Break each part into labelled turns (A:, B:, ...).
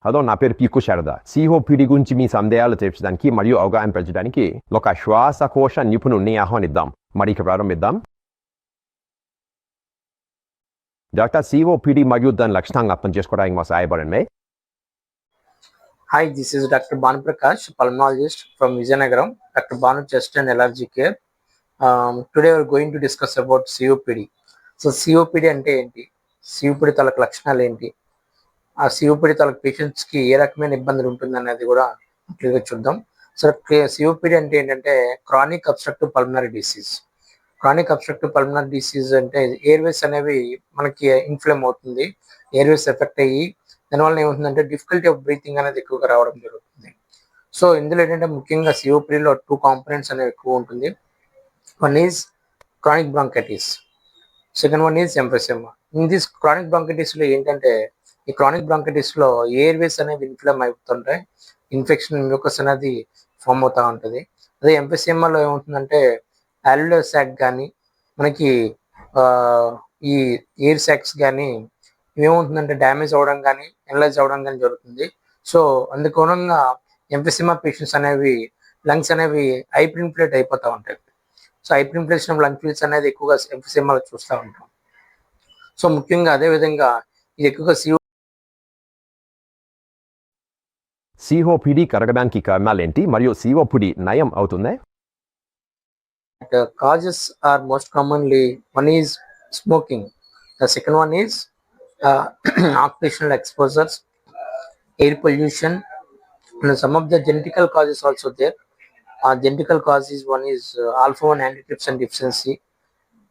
A: Hello, నా పేరు పీకు Sharada. COPD గురించి మీ సందేహాలు తీర్చడానికి మరియు అవగాహన పెంచడానికి ఒక శ్వాసకోశ నిపుణుడిని ఆహ్వానిద్దాం. మరి ప్రారంభిద్దాం. డాక్టర్, సిఓపిడి మరియు దాని లక్షణాలను అర్థం చేసుకోవడానికి మా సహాయపడండి.
B: Hi, this is Dr. Banu Prakash, pulmonologist from Vizianagaram, Dr. Banu Chest and Allergy Care. Today we are going to discuss about COPD. So COPD అంటే ఏంటి, COPD తాలూకు లక్షణాలు ఏంటి, ఆ COPD తాలూకు పేషెంట్స్ కి ఏ రకమైన ఇబ్బందులు ఉంటుంది అనేది కూడా క్లియర్గా చూద్దాం. సో COPD అంటే ఏంటంటే chronic obstructive pulmonary disease. Chronic obstructive pulmonary disease అంటే ఎయిర్వేస్ అనేవి మనకి ఇన్ఫ్లేమ్ అవుతుంది, ఎయిర్వేస్ ఎఫెక్ట్ అయ్యి దానివల్ల ఏమవుతుందంటే డిఫికల్టీ ఆఫ్ బ్రీతింగ్ అనేది ఎక్కువగా రావడం జరుగుతుంది. సో ఇందులో ఏంటంటే ముఖ్యంగా సిఓపిడిలో 2 కాంపోనెంట్స్ అనేవి ఎక్కువ ఉంటుంది. One is chronic bronchitis, second one is emphysema. In this chronic బ్రాంకైటిస్లో ఏంటంటే ఈ క్రానిక్ బ్రాంకైటిస్లో ఎయిర్వేస్ అనేవి ఇన్ఫ్లేమ్ అవుతుంటాయి, ఇన్ఫెక్షన్ మ్యూకస్ అనేది ఫామ్ అవుతూ ఉంటుంది. అదే ఎంఫెసిమాలో ఏమవుతుందంటే అల్వియోలర్ సాక్ కానీ మనకి ఈ ఎయిర్ సాక్స్ కానీ ఏమవుతుందంటే డ్యామేజ్ అవ్వడం కానీ ఎనలైజ్ అవ్వడం కానీ జరుగుతుంది. సో అందుకోనంగా ఎంఫెసిమా పేషెంట్స్ అనేవి లంగ్స్ అనేవి హైపర్ ఇన్ఫ్లేట్ అయిపోతూ ఉంటాయి. So hyper inflation lung feels అనేది ఎక్కువగా ఎంఫెసిమాలో చూస్తూ ఉంటాం. సో ముఖ్యంగా అదేవిధంగా ఇది ఎక్కువగా
A: సిఓపిడి కరగడానికి కారణాలు ఏంటి మరియు సిఓపిడి నయం అవుతుంది?
B: causes are most commonly, one is smoking, the second one is occupational exposures, air pollution, and some of the genetical causes also there. Genetical causes, one is alpha-1 antitrypsin deficiency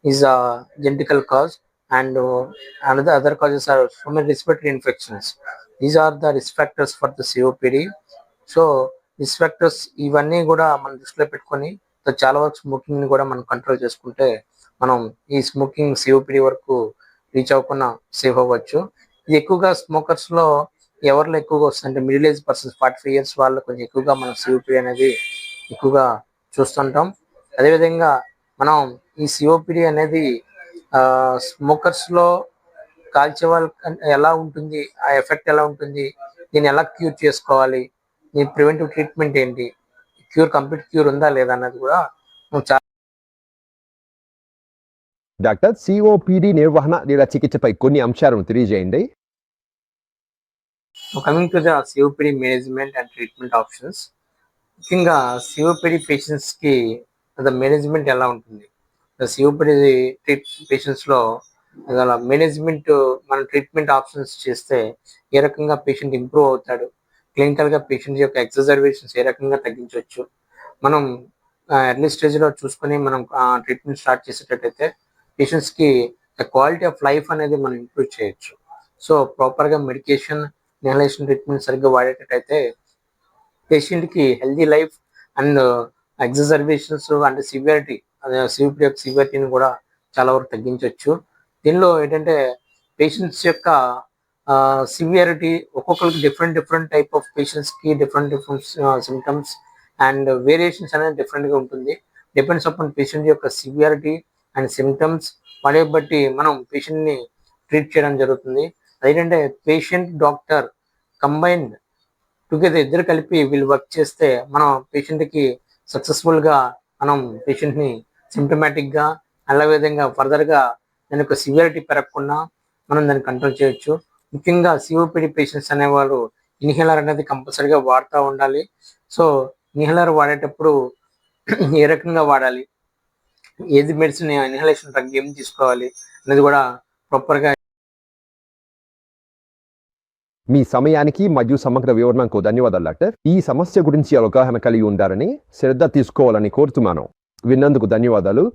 B: is a genetical cause, and another other causes are human respiratory infections. These are the risk factors for the COPD. So risk factors ఇవన్నీ కూడా మనం దృష్టిలో పెట్టుకొని చాలా వరకు smoking ని కూడా మనం కంట్రోల్ చేసుకుంటే మనం ఈ స్మోకింగ్ సిఓపిడి వరకు రీచ్ అవ్వకుండా సేవ్ అవ్వచ్చు. ఇది ఎక్కువగా స్మోకర్స్ లో ఎవరిలో ఎక్కువగా వస్తుందంటే మిడిల్ ఏజ్ పర్సన్స్, 45 years వాళ్ళు కొంచెం ఎక్కువగా మనం సిఓపిడి అనేది ఎక్కువగా చూస్తుంటాం. అదేవిధంగా మనం ఈ సిఓపిడి అనేది స్మోకర్స్ లో కాల్చే వాళ్ళ ఎలా ఉంటుంది, ఆ ఎఫెక్ట్ ఎలా ఉంటుంది, దీన్ని ఎలా క్యూర్ చేసుకోవాలి, దీని ప్రివెంటివ్ ట్రీట్మెంట్ ఏంటి, కంప్లీట్ క్యూర్ ఉందా లేదా అన్నది కూడా
A: డాక్టర్, సిఓపిడి నిర్వహణ లేదా చికిత్సపై కొన్ని అంశాలను తెలియజేయండి.
B: Coming to the COPD management and treatment options. ముఖ్యంగా సిఓపిడి పేషెంట్స్ కి మేనేజ్మెంట్ ఎలా ఉంటుంది, సిఓపిడి పేషెంట్స్ లో మేనేజ్మెంట్ మనం ట్రీట్మెంట్ ఆప్షన్స్ చేస్తే ఏ రకంగా పేషెంట్ ఇంప్రూవ్ అవుతాడు, క్లినికల్ గా పేషెంట్ యొక్క ఎగ్జర్వేషన్స్ ఏ రకంగా తగ్గించవచ్చు, మనం ఎర్లీ స్టేజ్ లో చూసుకొని మనం ట్రీట్మెంట్ స్టార్ట్ చేసేటట్టయితే పేషెంట్స్ కి క్వాలిటీ ఆఫ్ లైఫ్ అనేది మనం ఇంప్రూవ్ చేయొచ్చు. సో ప్రాపర్ గా మెడికేషన్, ఇన్హలేషన్ ట్రీట్మెంట్ సరిగ్గా వాడేటట్టయితే పేషెంట్ కి healthy life and exacerbations and severity, severity యొక్క సివియారిటీని కూడా చాలా వరకు తగ్గించవచ్చు. దీనిలో ఏంటంటే పేషెంట్స్ యొక్క సివియారిటీ ఒక్కొక్కరికి డిఫరెంట్ టైప్ ఆఫ్ పేషెంట్స్ కి డిఫరెంట్ సిమ్టమ్స్ అండ్ వేరియేషన్స్ అనేది డిఫరెంట్ గా ఉంటుంది. డిపెండ్స్ అపాన్ పేషెంట్ యొక్క సివియారిటీ అండ్ సిమ్టమ్స్, వాటి బట్టి మనం పేషెంట్ ని ట్రీట్ చేయడం జరుగుతుంది. అదేంటంటే పేషెంట్ డాక్టర్ కంబైన్డ్ టుగెదర్, ఇద్దరు కలిపి వీళ్ళు వర్క్ చేస్తే మనం పేషెంట్ కి సక్సెస్ఫుల్ గా మనం పేషెంట్ ని సిమ్టమాటిక్ గా అలా విధంగా ఫర్దర్ గా దాని యొక్క సివియారిటీ పెరగకుండా మనం దాన్ని కంట్రోల్ చేయొచ్చు. ముఖ్యంగా సిఓపిడి పేషెంట్స్ అనేవాళ్ళు ఇన్హేలర్ అనేది కంపల్సరీగా వాడుతూ ఉండాలి. సో ఇన్హేలర్ వాడేటప్పుడు ఏ రకంగా వాడాలి, ఏది మెడిసిన్, ఇన్హలేషన్ డ్రగ్ ఏం తీసుకోవాలి అనేది కూడా ప్రాపర్ గా.
A: మీ సమయానికి మరియు సమగ్ర వివరణకు ధన్యవాదాలు డాక్టర్. ఈ సమస్య గురించి అవగాహన కలిగి ఉండాలని, శ్రద్ధ తీసుకోవాలని కోరుతున్నాను. విన్నందుకు ధన్యవాదాలు.